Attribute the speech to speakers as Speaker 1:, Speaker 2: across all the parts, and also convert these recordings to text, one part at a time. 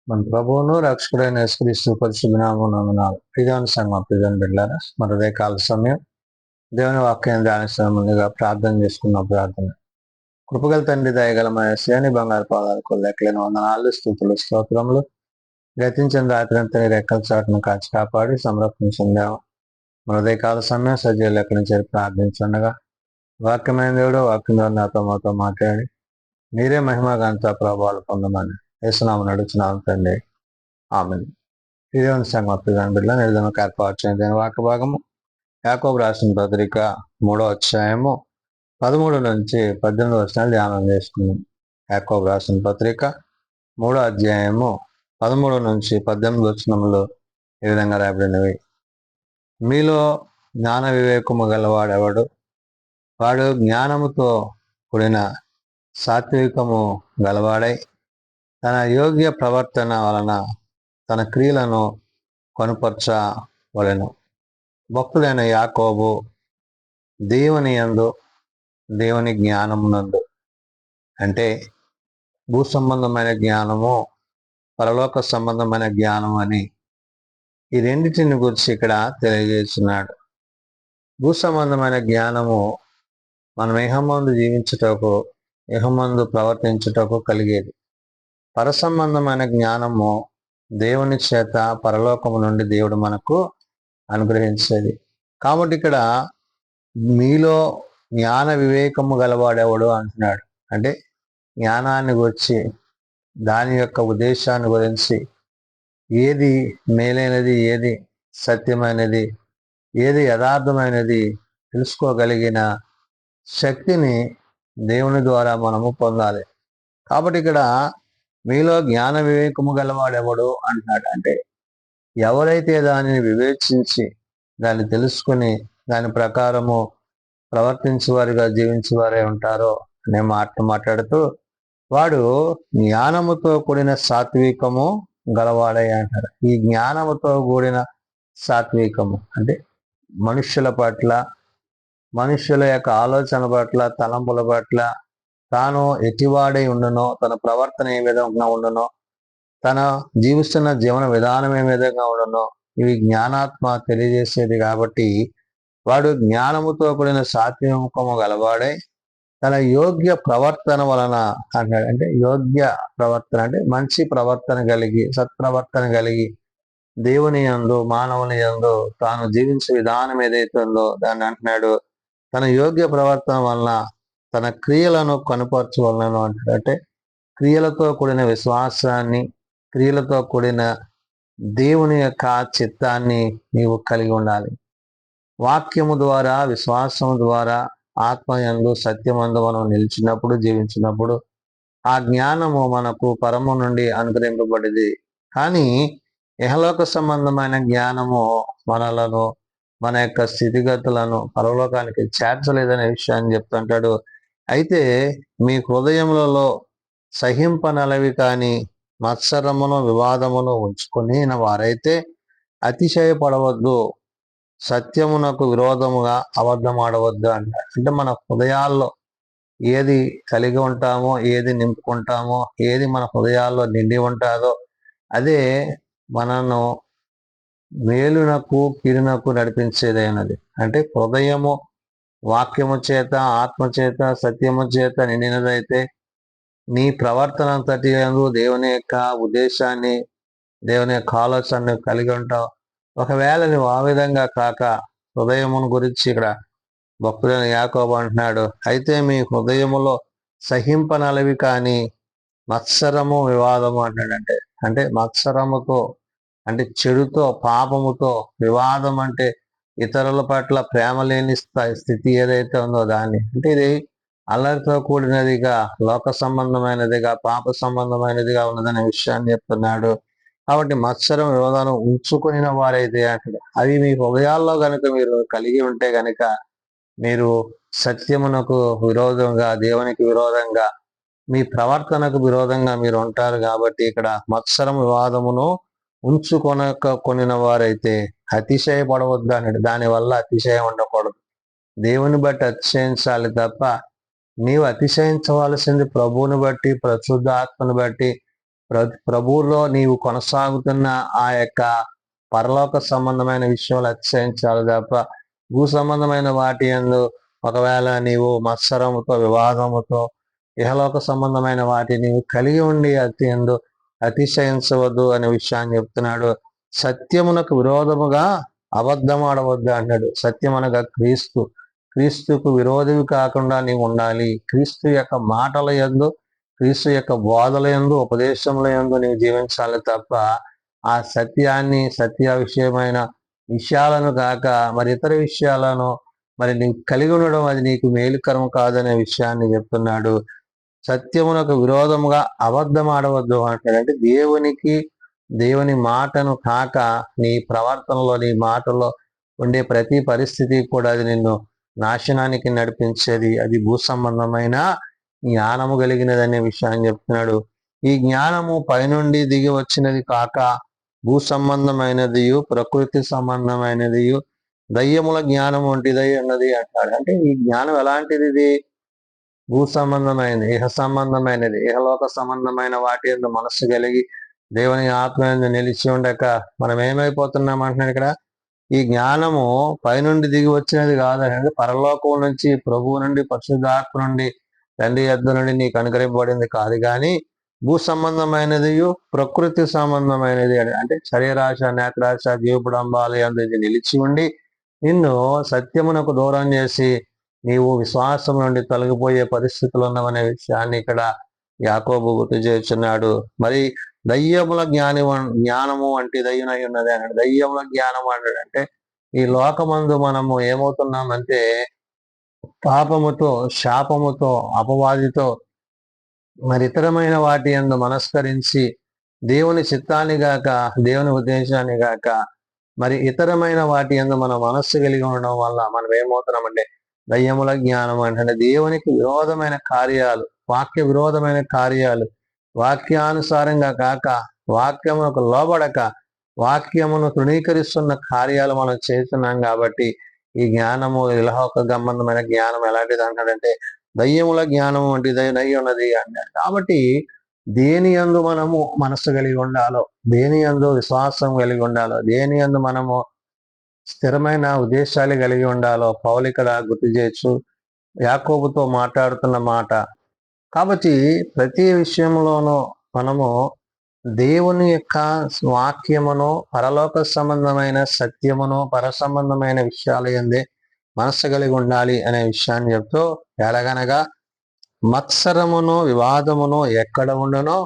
Speaker 1: మన ప్రభువును రక్షకుడైన యేసుక్రీస్తు పరిశుద్ధ నామమున ప్రియాను సంగమ ప్రియాను బిడ్డారా మన ఉదయకాల సమయం దేవుని వాక్యాన్ని ధ్యానిస్తున్న ముందుగా ప్రార్థన చేసుకున్న ప్రార్థన. కృపగల తండ్రి దయగల మా శ్రేణి బంగారు పాదాలకు లెక్కలేని వందనాలు స్తుతులు స్తోత్రములు. గతించిన రాత్రి అంతా రెక్కల చాటును కాచి కాపాడి సంరక్షించిందాము. మన ఉదయకాల సమయం సజీవ లెక్కన చేరి ప్రార్థించుండగా వాక్యమైన దేవుడు వాక్యం ద్వారా నాతో మాతో మాట్లాడి మీరే మహిమ గంత ప్రభావాలు పొందమని యేసునామమున నడుచున్నాను తండ్రి. ఆమేన్. దేవుని సంగమ ప్రియాను బిడ్డ నిర్ధమకు ఏర్పాటు చేయని వాక్య భాగము యాకోబు రాసిన పత్రిక 3వ అధ్యాయము 13 నుంచి 18 వచనాలు ధ్యానం చేసుకున్నాం. యాకోబు రాసిన పత్రిక 3వ అధ్యాయము 13 నుంచి 18 వచనములు ఈ విధంగా రాయబడినవి. మీలో జ్ఞాన వివేకము గలవాడెవడు? వాడు జ్ఞానముతో కూడిన సాత్వికము గలవాడై తన యోగ్య ప్రవర్తన వలన తన క్రియలను కనుపరచవలెను. భక్తుడైన యాకోబు దేవుని యందు దేవుని జ్ఞానమునందు, అంటే భూ సంబంధమైన జ్ఞానము పరలోక సంబంధమైన జ్ఞానం అని ఈ రెండింటిని గురించి ఇక్కడ తెలియజేస్తున్నాడు. భూ సంబంధమైన జ్ఞానము మనం ఇహమందు జీవించుటకు ఇహమందు ప్రవర్తించుటకు కలిగేది. పరసంబంధమైన జ్ఞానము దేవుని చేత పరలోకము నుండి దేవుడు మనకు అనుగ్రహించేది. కాబట్టి ఇక్కడ మీలో జ్ఞాన వివేకము గలవాడెవడు అంటున్నాడు. అంటే జ్ఞానాన్ని గురించి, దాని యొక్క ఉద్దేశాన్ని గురించి, ఏది మేలైనది, ఏది సత్యమైనది, ఏది యథార్థమైనది తెలుసుకోగలిగిన శక్తిని దేవుని ద్వారా మనము పొందాలి. కాబట్టి ఇక్కడ మీలో జ్ఞాన వివేకము గలవాడెవడు అంటున్నాడు. అంటే ఎవరైతే దానిని వివేచించి దాన్ని తెలుసుకుని దాని ప్రకారము ప్రవర్తించేవారుగా జీవించేవారే ఉంటారో అనే మాట్లాడుతూ వాడు జ్ఞానముతో కూడిన సాత్వికము గలవాడై అంటారు. ఈ జ్ఞానముతో కూడిన సాత్వికము అంటే మనుష్యుల పట్ల, మనుష్యుల యొక్క ఆలోచన పట్ల, తలంపుల పట్ల తాను ఎట్టివాడై ఉండునో, తన ప్రవర్తన ఏ విధంగా ఉండునో, తన జీవిస్తున్న జీవన విధానం ఏ విధంగా ఉండనో ఇవి జ్ఞానాత్మ తెలియజేసేది. కాబట్టి వాడు జ్ఞానముతో కూడిన సాత్వికము గలవాడై తన యోగ్య ప్రవర్తన వలన అంటాడు. అంటే యోగ్య ప్రవర్తన అంటే మంచి ప్రవర్తన కలిగి, సత్ప్రవర్తన కలిగి దేవుని యందు మానవుని యందు తాను జీవించే విధానం ఏదైతే ఉందో దాన్ని అంటున్నాడు. తన యోగ్య ప్రవర్తన వలన తన క్రియలను కనుపరచవలను అంటాడు. అంటే క్రియలతో కూడిన విశ్వాసాన్ని, క్రియలతో కూడిన దేవుని యొక్క చిత్తాన్ని నీవు కలిగి ఉండాలి. వాక్యము ద్వారా, విశ్వాసము ద్వారా, ఆత్మయందు సత్యమందు మనం నిలిచినప్పుడు, జీవించినప్పుడు ఆ జ్ఞానము మనకు పరము నుండి అనుగ్రహింపబడింది. కానీ ఇహలోక సంబంధమైన జ్ఞానము మనలను, మన యొక్క స్థితిగతులను పరలోకానికి చేర్చలేదనే విషయాన్ని చెప్తుంటాడు. అయితే మీ హృదయములలో సహింపనలవి కానీ మత్సరమును వివాదమును ఉంచుకొని వారైతే అతిశయపడవద్దు, సత్యమునకు విరోధముగా అబద్ధమాడవద్దు అంటారు. అంటే మన హృదయాల్లో ఏది కలిగి ఉంటామో, ఏది నింపుకుంటామో, ఏది మన హృదయాల్లో నిండి ఉంటుందో అదే మనను మేలునకు కీడునకు నడిపించేదైనది. అంటే హృదయము వాక్యము చేత, ఆత్మ చేత, సత్యము చేత నిండినదైతే నీ ప్రవర్తన అంతటి దేవుని యొక్క ఉద్దేశాన్ని, దేవుని యొక్క ఆలోచనను కలిగి ఉంటావు. ఒకవేళ నువ్వు ఆ విధంగా కాక హృదయమును గురించి ఇక్కడ భక్తుడైన యాకోబు అంటున్నాడు, అయితే మీ హృదయములో సహింపనలవి కానీ మత్సరము వివాదము అంటాడంటే, అంటే మత్సరముతో అంటే చెడుతో, పాపముతో, వివాదం అంటే ఇతరుల పట్ల ప్రేమ లేని స్థితి ఏదైతే ఉందో దాన్ని, అంటే ఇది అల్లరితో కూడినదిగా, లోక సంబంధమైనదిగా, పాప సంబంధమైనదిగా ఉన్నదనే విషయాన్ని చెప్తున్నాడు. కాబట్టి మత్సరం విరోధాలు ఉంచుకుని వారైతే అంటాడు, అవి మీ హృదయాల్లో కనుక మీరు కలిగి ఉంటే కనుక మీరు సత్యమునకు విరోధంగా, దేవునికి విరోధంగా, మీ ప్రవర్తనకు విరోధంగా మీరు ఉంటారు. కాబట్టి ఇక్కడ మత్సరం వివాదమును కొనిన వారైతే అతిశయపడవద్దు అన్నాడు. దానివల్ల అతిశయం ఉండకూడదు. దేవుని బట్టి అతిశయించాలి తప్ప నీవు అతిశయించవలసింది ప్రభువుని బట్టి, పరిశుద్ధ ఆత్మను బట్టి, ప్రభువులో నీవు కొనసాగుతున్న ఆ యొక్క పరలోక సంబంధమైన విషయాలు అతిశయించాలి తప్ప భూ సంబంధమైన వాటి యందు ఒకవేళ నీవు మత్సరముతో వివాదముతో ఇహలోక సంబంధమైన వాటి నీవు కలిగి ఉండి అతిశయించవద్దు అనే విషయాన్ని చెప్తున్నాడు. సత్యమునకు విరోధముగా అబద్ధమాడవద్దు అన్నాడు. సత్యమనగా క్రీస్తుకు విరోధివి కాకుండా నీవు ఉండాలి. క్రీస్తు యొక్క మాటల యందు, క్రీస్తు యొక్క బోధల యందు, ఉపదేశముల యందు నీవు జీవించాలి తప్ప ఆ సత్యాన్ని, సత్య విషయమైన విషయాలను కాక మరి ఇతర విషయాలను మరి నీకు కలిగి ఉండడం అది నీకు మేలుకరం కాదనే విషయాన్ని చెప్తున్నాడు. సత్యమునకు విరోధముగా అబద్ధం ఆడవద్దు అంటాడు. అంటే దేవుని మాటను కాక నీ ప్రవర్తనలో, నీ మాటలో ఉండే ప్రతి పరిస్థితి కూడా అది నిన్ను నాశనానికి నడిపించేది. అది భూ సంబంధమైన జ్ఞానము కలిగినదనే విషయాన్ని చెప్తున్నాడు. ఈ జ్ఞానము పైనుండి దిగి వచ్చినది కాక భూ సంబంధమైనదియు, ప్రకృతి సంబంధమైనదియు, దయ్యముల జ్ఞానం వంటిదై ఉన్నది అంటాడు. అంటే ఈ జ్ఞానం ఎలాంటిది? ఇది భూ సంబంధమైనది, ఇహ సంబంధమైనది, ఇహలోక సంబంధమైన వాటి యందు మనస్సు కలిగి దేవుని ఆత్మ యందు నిలిచి ఉండక మనం ఏమైపోతున్నాం అంటున్నాడు ఇక్కడ. ఈ జ్ఞానము పైనుండి దిగి వచ్చినది కాదండి, పరలోకం నుంచి, ప్రభువు నుండి, పరిశుద్ధాత్మ నుండి, తండ్రి యొద్ద నుండి నీకు అనుగ్రహింపబడింది కాదు కానీ భూ సంబంధమైనది, ప్రకృతి సంబంధమైనది. అంటే శరీరాశ, నేత్రాశ, జీవపుడంబాలు అందు నిలిచి ఉండి నిన్ను సత్యమునకు దూరం చేసి నీవు విశ్వాసం నుండి తొలగిపోయే పరిస్థితులు ఉన్నవనే విషయాన్ని ఇక్కడ యాకోబు గుర్తు చేస్తున్నాడు. మరి దయ్యముల జ్ఞానము అంటే దయ్యునై ఉన్నది అన్నాడు. దయ్యముల జ్ఞానం అన్నాడు అంటే ఈ లోకమందు మనము ఏమవుతున్నామంటే పాపముతో, శాపముతో, అపవాదితో మరి ఇతరమైన వాటి యందు మనస్కరించి దేవుని చిత్తాన్ని గాక, దేవుని ఉద్దేశాన్ని గాక మరి ఇతరమైన వాటి యందు మన మనస్సు కలిగి ఉండడం వల్ల మనం ఏమవుతున్నామంటే దయ్యముల జ్ఞానం అంటే దేవునికి విరోధమైన కార్యాలు, వాక్య విరోధమైన కార్యాలు, వాక్యానుసారంగా కాక, వాక్యమునకు లోబడక, వాక్యమును తృణీకరిస్తున్న కార్యాలు మనం చేస్తున్నాం. కాబట్టి ఈ జ్ఞానము ఇహలోక సంబంధమైన జ్ఞానం ఎలాంటిది అంటాడంటే దయ్యముల జ్ఞానం వంటిదై ఉన్నది అన్నాడు. కాబట్టి దేని యందు మనము మనస్సు కలిగి ఉండాలో, దేని యందు విశ్వాసం కలిగి ఉండాలో, దేని యందు మనము స్థిరమైన ఉద్దేశాలు కలిగి ఉండాలో పౌలు ఇక్కడ గుర్తు చేయొచ్చు, యాకోబుతో మాట్లాడుతున్న మాట. కాబట్టి ప్రతి విషయంలోనూ మనము దేవుని యొక్క వాక్యమును, పరలోక సంబంధమైన సత్యమును, పర సంబంధమైన విషయాలు యందే మనస్సు కలిగి ఉండాలి అనే విషయాన్ని చెప్తూ, ఎలాగనగా మత్సరమును, వివాదమును ఎక్కడ ఉండునో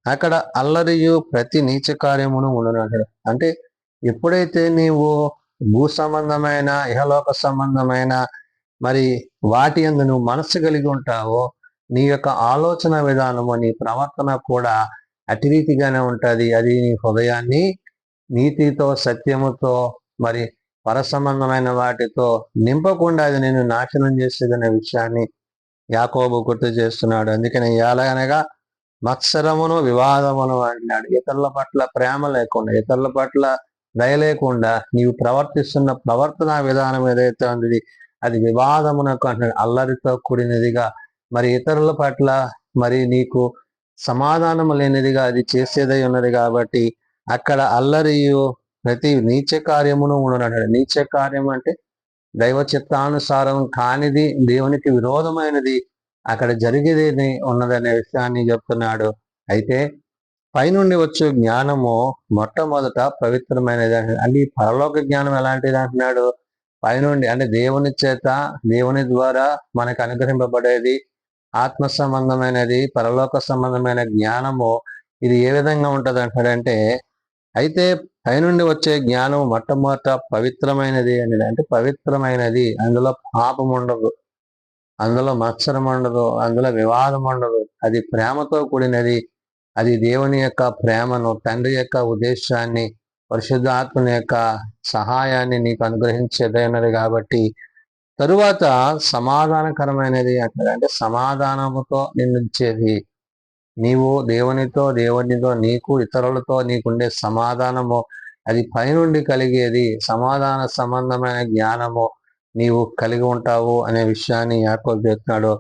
Speaker 1: అక్కడ అల్లరియు ప్రతి నీచ కార్యమును ఉండును అంటాడు. అంటే ఎప్పుడైతే నీవు భూ సంబంధమైన, ఇహలోక సంబంధమైన మరి వాటి యందు నువ్వు మనస్సు కలిగి ఉంటావో నీ యొక్క ఆలోచన విధానము, నీ ప్రవర్తన కూడా అటు రీతిగానే ఉంటుంది. అది నీ హృదయాన్ని నీతితో, సత్యముతో మరి పర సంబంధమైన వాటితో నింపకుండా అది నేను నాశనం చేసేదనే విషయాన్ని యాకోబు గుర్తు చేస్తున్నాడు. అందుకని ఎలాగనగా మత్సరమును, వివాదమును అంటున్నాడు. ఇతరుల పట్ల ప్రేమ లేకుండా, ఇతరుల పట్ల దయ లేకుండా నీవు ప్రవర్తిస్తున్న ప్రవర్తన విధానం ఏదైతే ఉంది అది వివాదమునకు అంటున్నాడు. అల్లరితో కూడినదిగా మరి ఇతరుల పట్ల మరి నీకు సమాధానం లేనిదిగా అది చేసేదై ఉన్నది. కాబట్టి అక్కడ అల్లరియు ప్రతి నీచ కార్యమును ఉండనంటాడు. నీచ కార్యం అంటే దైవ చిత్తానుసారం కానిది, దేవునికి విరోధమైనది అక్కడ జరిగేది ఉన్నదనే విషయాన్ని చెప్తున్నాడు. అయితే పైనుండి వచ్చే జ్ఞానము మొట్టమొదట పవిత్రమైనది అంటున్నాడు. అంటే ఈ పరలోక జ్ఞానం ఎలాంటిది అంటున్నాడు? పైనుండి అంటే దేవుని చేత, దేవుని ద్వారా మనకు అనుగ్రహింపబడేది ఆత్మ సంబంధమైనది, పరలోక సంబంధమైన జ్ఞానము. ఇది ఏ విధంగా ఉంటుంది అంటాడంటే, అయితే పైనుండి వచ్చే జ్ఞానం మొట్టమొదట పవిత్రమైనది అనేది. అంటే పవిత్రమైనది, అందులో పాపం ఉండదు, అందులో మత్సరం ఉండదు, అందులో వివాదం ఉండదు. అది ప్రేమతో కూడినది. అది దేవుని యొక్క ప్రేమను, తండ్రి యొక్క ఉద్దేశాన్ని, పరిశుద్ధాత్మని యొక్క సహాయాన్ని నీకు అనుగ్రహించేదైనది. కాబట్టి తరువాత సమాధానకరమైనది అంటారు. అంటే సమాధానముతో నిన్నుంచేది. నీవు దేవునితో, నీకు ఇతరులతో నీకుండే సమాధానము అది పైనుండి కలిగేది. సమాధాన సంబంధమైన జ్ఞానము నీవు కలిగి ఉంటావు అనే విషయాన్ని యాకోబు చెప్తున్నాడు.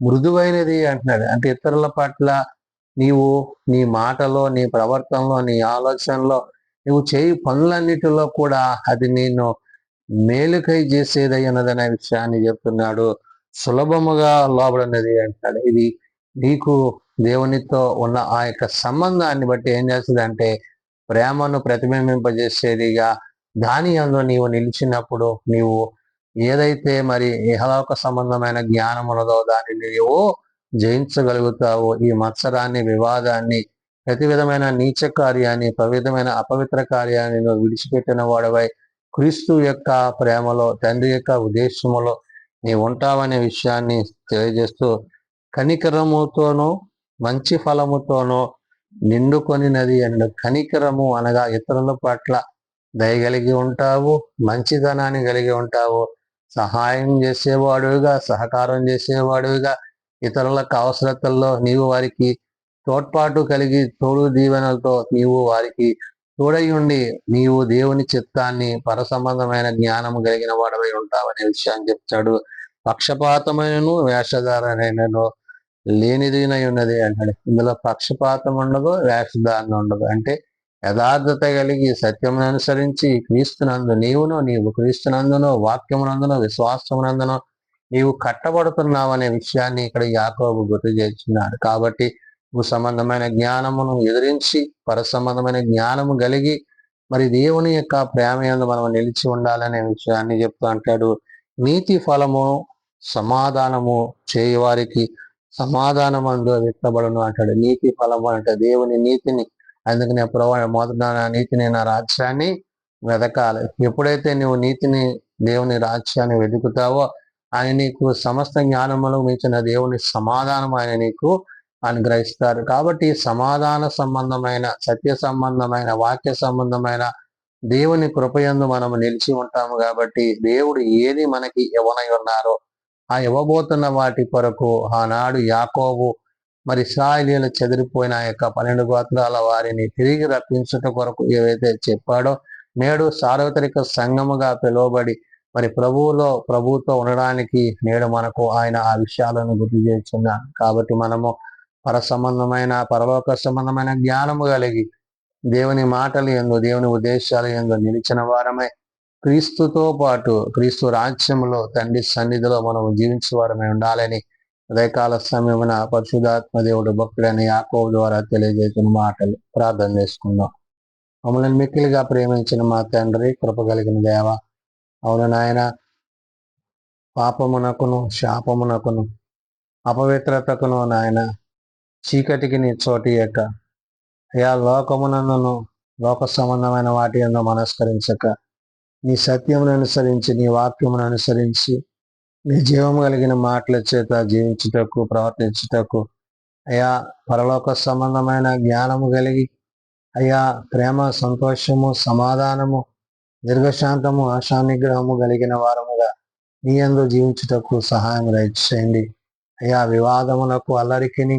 Speaker 1: మృదువైనది అంటున్నాడు. అంటే ఇతరుల పట్ల నీవు నీ మాటలో, నీ ప్రవర్తనలో, నీ ఆలోచనలో, నువ్వు చేయి పనులన్నిటిలో కూడా అది నేను మేలుకై చేసేదై ఉన్నదనే విషయాన్ని చెప్తున్నాడు. సులభముగా లోబడినది అంటాడు. ఇది నీకు దేవునితో ఉన్న ఆ యొక్క సంబంధాన్ని బట్టి ఏం చేస్తుందంటే ప్రేమను ప్రతిబింబింపజేసేదిగా, దాని యందు నీవు నిలిచినప్పుడు నీవు ఏదైతే మరి ఇహలోక సంబంధమైన జ్ఞానం ఉన్నదో దానిని నీవు జయించగలుగుతావు. ఈ మత్సరాన్ని, వివాదాన్ని, ప్రతి విధమైన నీచ కార్యాన్ని, విధమైన అపవిత్ర కార్యాన్ని నువ్వు విడిచిపెట్టిన వాడవై క్రీస్తు యొక్క ప్రేమలో, తండ్రి యొక్క ఉద్దేశములో నీవు ఉంటావనే విషయాన్ని తెలియజేస్తూ, కనికరముతోనూ మంచి ఫలముతోనూ నిండుకొనినది అన్నాడు. కనికరము అనగా ఇతరుల పట్ల దయగలిగి ఉంటావు, మంచితనాన్ని కలిగి ఉంటావు, సహాయం చేసేవాడుగా, సహకారం చేసేవాడుగా, ఇతరులకు అవసరతల్లో నీవు వారికి తోడ్పాటు కలిగి తోడు దీవెనలతో నీవు వారికి తోడై ఉండి నీవు దేవుని చిత్తాన్ని, పర సంబంధమైన జ్ఞానము కలిగిన వాడవై ఉంటావనే విషయాన్ని చెప్తాడు. పక్షపాతమైనను వేషధారణైనను లేనిదినై ఉన్నది అంటాడు. ఇందులో పక్షపాతం ఉండదు, వేషధారణ ఉండదు. అంటే యథార్థత కలిగి సత్యమును అనుసరించి క్రీస్తునందు నీవు క్రీస్తునందును, వాక్యమునందును, విశ్వాసమునందును నీవు కట్టబడుతున్నావు అనే విషయాన్ని ఇక్కడ యాకోబు గుర్తు చేస్తున్నాడు. కాబట్టి సంబంధమైన జ్ఞానమును ఎదిరించి పర సంబంధమైన జ్ఞానము కలిగి మరి దేవుని యొక్క ప్రేమ యందు మనం నిలిచి ఉండాలనే విషయాన్ని చెప్తూ అంటాడు. నీతి ఫలము సమాధానము చేయవారికి సమాధానమందు విత్తబడును అంటాడు. నీతి ఫలము అంటే దేవుని నీతిని, అందుకని మొదట నా నీతిని, నా రాజ్యాన్ని వెతకాలి. ఎప్పుడైతే నువ్వు నీతిని, దేవుని రాజ్యాన్ని వెతుకుతావో ఆయన నీకు సమస్త జ్ఞానములు మించిన దేవుని సమాధానం ఆయన నీకు అనుగ్రహిస్తారు. కాబట్టి సమాధాన సంబంధమైన, సత్య సంబంధమైన, వాక్య సంబంధమైన దేవుని కృపయందు మనము నిలిచి ఉంటాము. కాబట్టి దేవుడు ఏది మనకి ఇవ్వనై ఉన్నారో ఆ ఇవ్వబోతున్న వాటి కొరకు ఆనాడు యాకోబు మరి ఇశ్రాయేలీయులు చెదిరిపోయిన యొక్క 12 గోత్రాల వారిని తిరిగి రప్పించుట కొరకు ఏవైతే చెప్పాడో, నేడు సార్వత్రిక సంఘముగా పిలువబడి మరి ప్రభువుతో ఉండడానికి నేడు మనకు ఆయన ఆ విషయాలను గుర్తు చేస్తున్నాడు. కాబట్టి మనము పరలోక సంబంధమైన జ్ఞానము కలిగి దేవుని మాటలు యందు, దేవుని ఉద్దేశాలు యందు నిలిచిన వారమై క్రీస్తుతో పాటు క్రీస్తు రాజ్యములో తండ్రి సన్నిధిలో మనం జీవించే వారమై ఉండాలని ఉదయకాల సమయమున పరిశుద్ధాత్మ దేవుడు భక్తుడైన యాకోబు ద్వారా తెలియజేసిన మాటలు ప్రార్థన చేసుకుందాం. మమ్మల్ని మిక్కిలిగా ప్రేమించిన మా తండ్రి, కృప కలిగిన దేవ, అవును నాయన, పాపమునకును, శాపమునకును, అపవిత్రతకును నాయన, చీకటికి నీ చోటు యొక్క అయా లోకమునందును, లోక సంబంధమైన వాటి యందు మనస్కరించక నీ సత్యమును అనుసరించి, నీ వాక్యమును అనుసరించి, నీ జీవము కలిగిన మాటల చేత జీవించుటకు, ప్రవర్తించుటకు అయా పరలోక సంబంధమైన జ్ఞానము కలిగి అయా ప్రేమ, సంతోషము, సమాధానము, దీర్ఘశాంతము, ఆశానిగ్రహము కలిగిన వారముగా నీ యందు జీవించుటకు సహాయం దయచేయండి. అయా వివాదమునకు, అల్లరికిని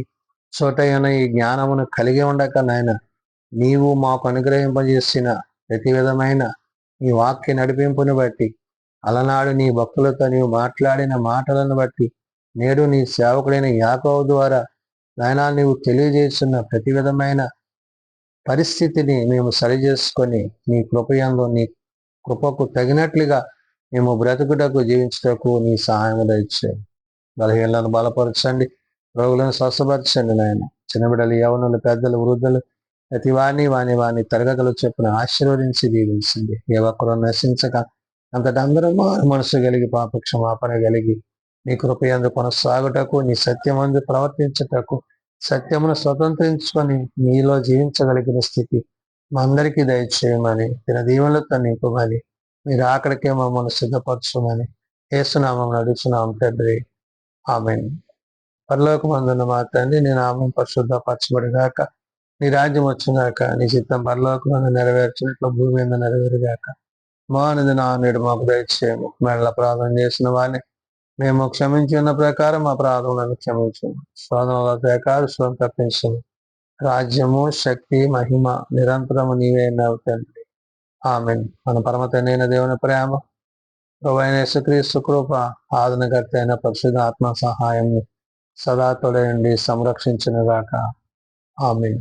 Speaker 1: చోటైన ఈ జ్ఞానమును కలిగి ఉండక నాయన, నీవు మాకు అనుగ్రహింపజేసిన ప్రతి విధమైన నీ వాక్య నడిపింపుని బట్టి, అలనాడు నీ భక్తులతో నీవు మాట్లాడిన మాటలను బట్టి, నేడు నీ సేవకుడైన యాకోబు ద్వారా నాయనా నీవు తెలియజేస్తున్న ప్రతి విధమైన పరిస్థితిని మేము సరిచేసుకొని నీ కృపయందు, నీ కృపకు తగినట్లుగా మేము బ్రతుకుటకు, జీవించుటకు నీ సహాయం దయచేయండి. బలహీనలను బలపరచండి, రోగులను స్వస్థపరచండి నాయన. చిన్నబిడ్డలు, యవనులు, పెద్దలు, వృద్ధులు ప్రతి వాని తరగతులు చెప్పున ఆశీర్వదించి దీవించండి. ఏ ఒక్కరూ నశించక అంతటి అందరూ మనసు కలిగి పాప క్షమాపణ కలిగి నీ కృపయందు కొనసాగుటకు, నీ సత్యమందు ప్రవర్తించుటకు, సత్యమును స్వతంత్రించుకొని నీలో జీవించగలిగిన స్థితి మా అందరికీ దయచేయమని, తిన దీవెనలతో నింపమని, మీరు అక్కడికే మమ్మల్ని సిద్ధపరచమని యేసునామమున అడుగుచున్నాం తండ్రి, ఆమేన్. పరలోకమందున్న మా తండ్రి, నీ నామం పరిశుద్ధపరచబడుగాక, నీ రాజ్యం వచ్చుగాక, నీ చిత్తం పరలోకమందు నెరవేర్చినట్లు భూమి మీద నెరవేరుగాక. మా నేడు మాకు దయచేయము. మెడల ప్రార్థన చేసిన వారిని మేము క్షమించి ఉన్న ప్రకారం మా ప్రార్థనలను క్షమించము. శోధనలో ప్రకారం తప్పించము. రాజ్యము, శక్తి, మహిమ నిరంతరము నీవే తండ్రి, ఆమేన్. మన పరమ తండ్రి దేవుని ప్రేమ, ప్రభువైన యేసుక్రీస్తు కృప, ఆదరణకర్త అయిన పరిశుద్ధ ఆత్మ సహాయం సదా తోడయండి సంరక్షించునుగాక. ఆమేన్.